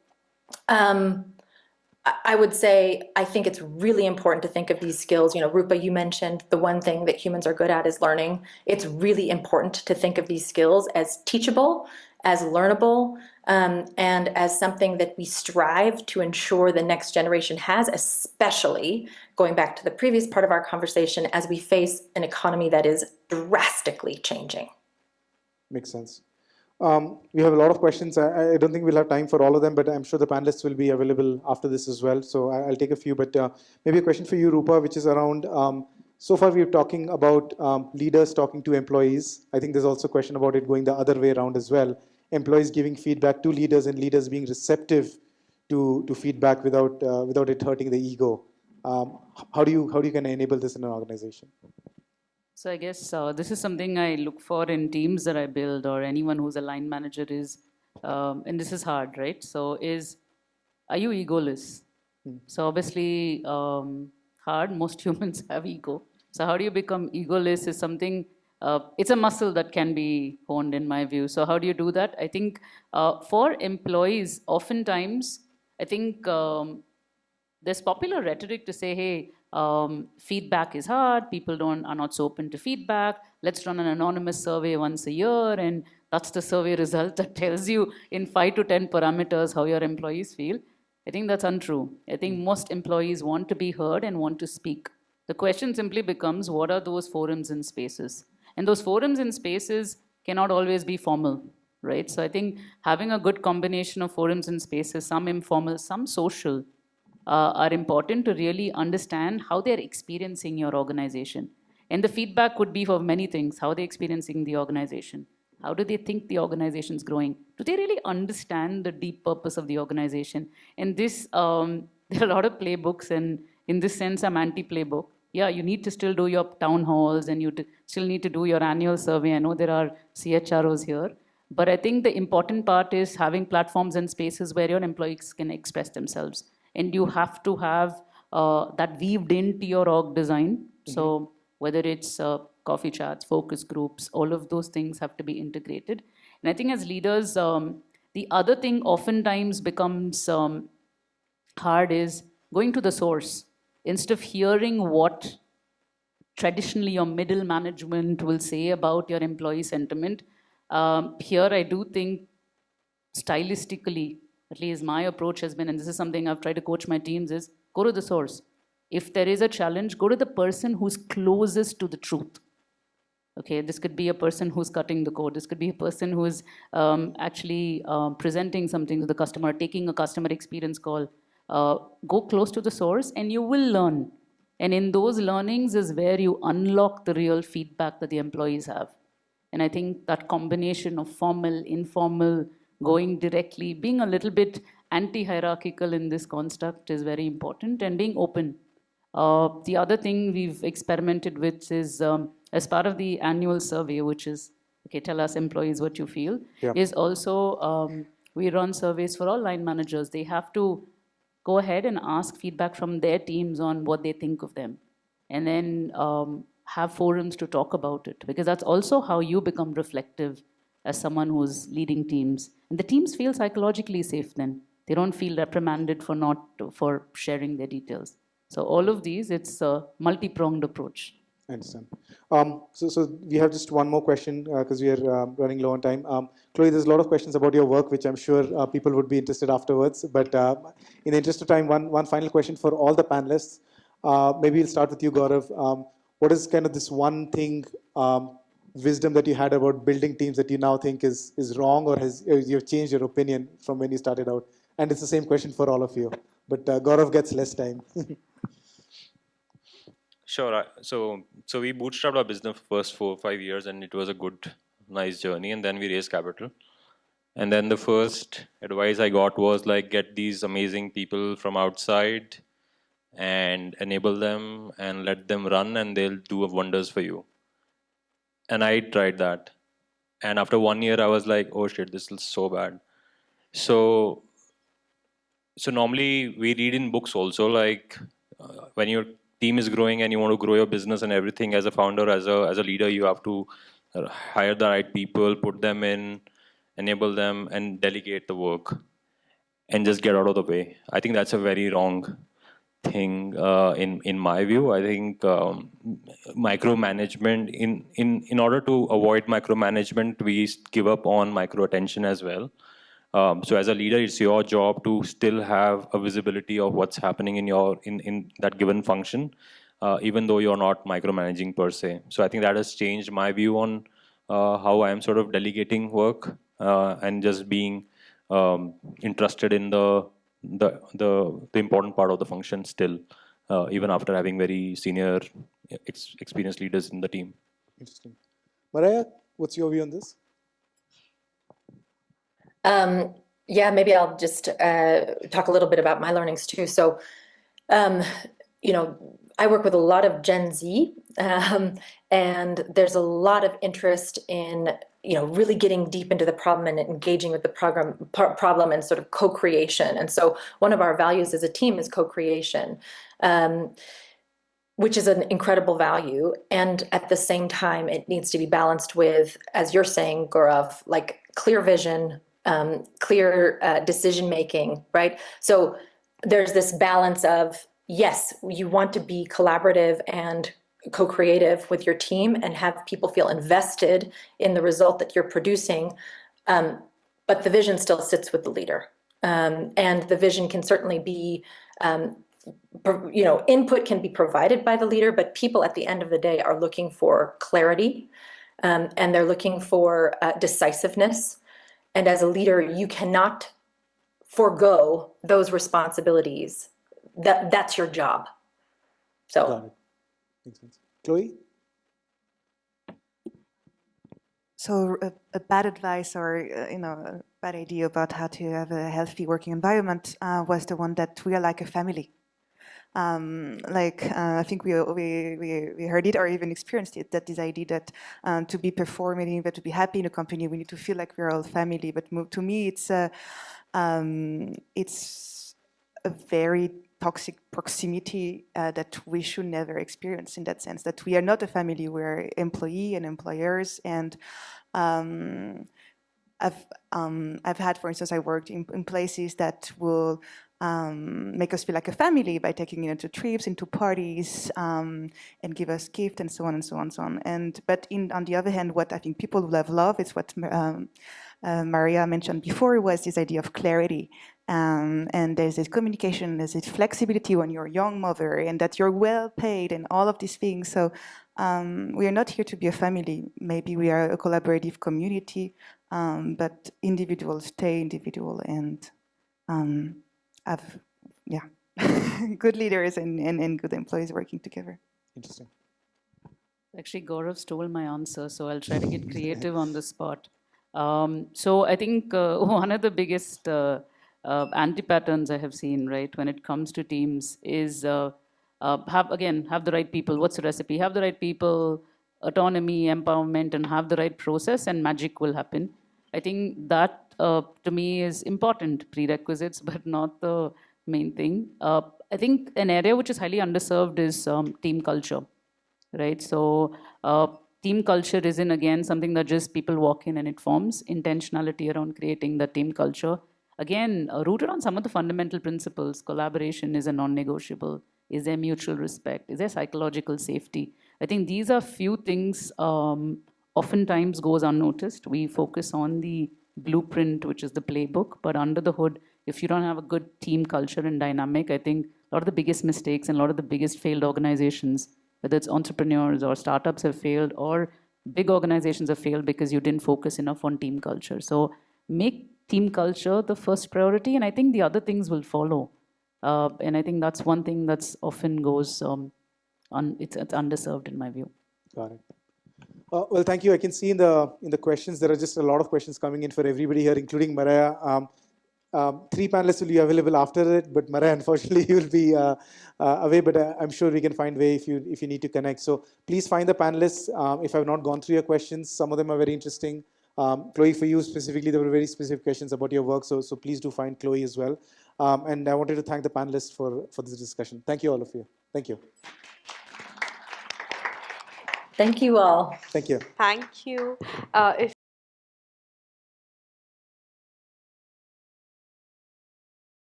I would say, I think it's really important to think of these skills. Rupa, you mentioned the one thing that humans are good at is learning. It's really important to think of these skills as teachable, as learnable, and as something that we strive to ensure the next generation has, especially going back to the previous part of our conversation, as we face an economy that is drastically changing. Makes sense. We have a lot of questions. I don't think we'll have time for all of them, but I'm sure the panelists will be available after this as well. So I'll take a few, but maybe a question for you, Rupa, which is around, so far we're talking about leaders talking to employees. I think there's also a question about it going the other way around as well. Employees giving feedback to leaders and leaders being receptive to feedback without it hurting the ego. How do you can enable this in an organization? So I guess this is something I look for in teams that I build, or anyone who's a line manager is, and this is hard, right? So are you egoless? So obviously, hard. Most humans have ego. So how do you become egoless is something. It's a muscle that can be honed, in my view. So how do you do that? I think for employees, oftentimes, I think. There's popular rhetoric to say, hey, feedback is hard, people are not so open to feedback, let's run an anonymous survey once a year, and that's the survey result that tells you in 5 to 10 parameters how your employees feel. I think that's untrue. I think most employees want to be heard and want to speak. The question simply becomes, what are those forums and spaces? And those forums and spaces cannot always be formal, right? So I think having a good combination of forums and spaces, some informal, some social, are important to really understand how they're experiencing your organization. And the feedback could be for many things. How are they experiencing the organization? How do they think the organization is growing? Do they really understand the deep purpose of the organization? And this, there are a lot of playbooks, and in this sense, I'm anti-playbook. Yeah, you need to still do your town halls, and still need to do your annual survey. I know there are CHROs here. But I think the important part is having platforms and spaces where your employees can express themselves. And you have to have that weaved into your org design. So whether it's coffee chats, focus groups, all of those things have to be integrated. And I think as leaders, the other thing oftentimes becomes hard is going to the source. Instead of hearing what traditionally your middle management will say about your employee sentiment, here I do think stylistically, at least my approach has been, and this is something I've tried to coach my teams, is go to the source. If there is a challenge, go to the person who's closest to the truth. Okay, this could be a person who's cutting the code. This could be a person who's actually presenting something to the customer, taking a customer experience call. Go close to the source and you will learn. And in those learnings is where you unlock the real feedback that the employees have. And I think that combination of formal, informal, going directly, being a little bit anti-hierarchical in this construct is very important, and being open. The other thing we've experimented with is, as part of the annual survey, which is, okay, tell us employees what you feel, is also, we run surveys for all line managers. They have to go ahead and ask feedback from their teams on what they think of them. And then have forums to talk about it, because that's also how you become reflective as someone who's leading teams. And the teams feel psychologically safe then. They don't feel reprimanded for sharing their details. So all of these, it's a multi-pronged approach. I understand. So we have just one more question because we are running low on time. Chloe, there's a lot of questions about your work, which I'm sure people would be interested afterwards. But in the interest of time, one final question for all the panelists. Maybe we'll start with you, Gaurav. What is kind of this one thing, wisdom that you had about building teams that you now think is wrong, or you've changed your opinion from when you started out? And it's the same question for all of you. But Gaurav gets less time. Sure. So we bootstrapped our business for first 4 or 5 years, and it was a good, nice journey. And then we raised capital. And then the first advice I got was like, get these amazing people from outside and enable them and let them run, and they'll do wonders for you. And I tried that. And after 1 year, I was like, oh shit, this is so bad. So normally we read in books also, like when your team is growing and you want to grow your business and everything, as a founder, as a leader, you have to hire the right people, put them in, enable them, and delegate the work, and just get out of the way. I think that's a very wrong thing in my view. I think micromanagement, in order to avoid micromanagement, we give up on micro attention as well. So as a leader, it's your job to still have a visibility of what's happening in that given function, even though you're not micromanaging per se. So I think that has changed my view on how I am sort of delegating work and just being interested in the important part of the function still, even after having very senior, experienced leaders in the team. Interesting. Mariah, what's your view on this? Yeah, maybe I'll just talk a little bit about my learnings too. So, I work with a lot of Gen Z, and there's a lot of interest in, really getting deep into the problem and engaging with the problem and sort of co-creation. And so one of our values as a team is co-creation, which is an incredible value. And at the same time, it needs to be balanced with, as you're saying, Gaurav, like clear vision, clear decision-making, right? So there's this balance of, yes, you want to be collaborative and co-creative with your team and have people feel invested in the result that you're producing, but the vision still sits with the leader. And the vision can certainly be, input can be provided by the leader, but people at the end of the day are looking for clarity, and they're looking for decisiveness. And as a leader, you cannot forego those responsibilities. That's your job. So. Got it. Makes sense. Chloe? So a bad advice or a bad idea about how to have a healthy working environment was the one that we are like a family. I think we heard it or even experienced it, that this idea that to be performing, that to be happy in a company, we need to feel like we're all family. But to me, it's a very toxic proximity that we should never experience, in that sense, that we are not a family, we're employee and employers. And I've had, for instance, I worked in places that will make us feel like a family by taking into trips, into parties, and give us gifts and so on and so on and so on. But on the other hand, what I think people will have loved is what Maria mentioned before, was this idea of clarity. And there's this communication, there's this flexibility when you're a young mother, and that you're well paid and all of these things. So we are not here to be a family. Maybe we are a collaborative community, but individuals stay individual and have, good leaders and good employees working together. Interesting. Actually, Gaurav stole my answer, so I'll try to get creative on the spot. So I think one of the biggest anti-patterns I have seen, right, when it comes to teams is have the right people. What's the recipe? Have the right people, autonomy, empowerment, and have the right process, and magic will happen. I think that to me is important prerequisites, but not the main thing. I think an area which is highly underserved is team culture, right? So team culture isn't, again, something that just people walk in and it forms. Intentionality around creating the team culture, again, rooted on some of the fundamental principles. Collaboration is a non-negotiable. Is there mutual respect? Is there psychological safety? I think these are few things oftentimes goes unnoticed. We focus on the blueprint, which is the playbook, but under the hood, if you don't have a good team culture and dynamic, I think a lot of the biggest mistakes and a lot of the biggest failed organizations, whether it's entrepreneurs or startups, have failed, or big organizations have failed because you didn't focus enough on team culture. So make team culture the first priority, and I think the other things will follow. And I think that's one thing that's often goes it's underserved in my view. Got it. Well, thank you. I can see in the questions, there are just a lot of questions coming in for everybody here, including Mariah. 3 panelists will be available after it, but Mariah, unfortunately, you will be away, but I'm sure we can find a way if you need to connect. So please find the panelists. If I've not gone through your questions, some of them are very interesting. Chloe, for you specifically, there were very specific questions about your work, so please do find Chloe as well. And I wanted to thank the panelists for this discussion. Thank you, all of you. Thank you. Thank you all. Thank you. Thank you. If